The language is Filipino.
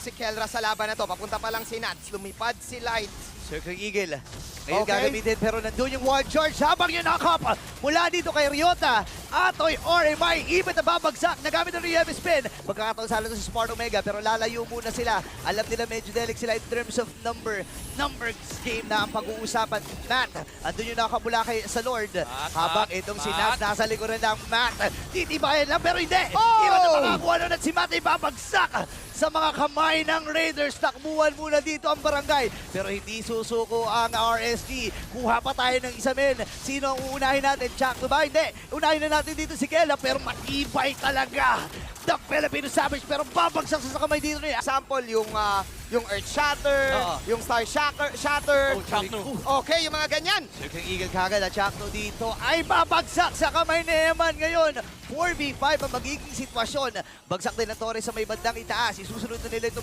si Kelra sa laban na to. Papunta pa lang si Nats. Lumipad si Light. Circling Eagle. Ngayon Okay. gagamitin pero nandun yung wall charge habang yung knock-up mula dito kay Ryota. Atoy RMI, even na babagsak. Nagamit ng Riem Spin. Magkakataon sala to si Smart Omega pero lalayo muna sila. Alam nila medyo delic sila in terms of numbers game na ang pag-uusapan. Matt, andun yung knock-up mula kay sa Lord. Habang itong si Nats nasa likuran ng Matt. Titibayan lang pero hindi. Iwan na makakuha nun at si Matt ay babagsak sa mga kamay ng Raiders. Takbuhan muna dito ang barangay. Pero hindi susuko ang RSG. Kuha pa tayo ng isa men. Sino ang uunahin natin? Chakto ba? Hindi. Unahin na natin dito si Kela pero matibay talaga. The Filipino Savage pero babagsak sa kamay dito niya. Example, yung Earth Shatter, yung Star Shatter. Okay, yung mga ganyan. Circling Eagle kagad at Chakto dito ay babagsak sa kamay ni Eman ngayon. 4v5 ang magiging sitwasyon. Bagsak din ng Torres sa may bandang itaas. Isusunod na nila itong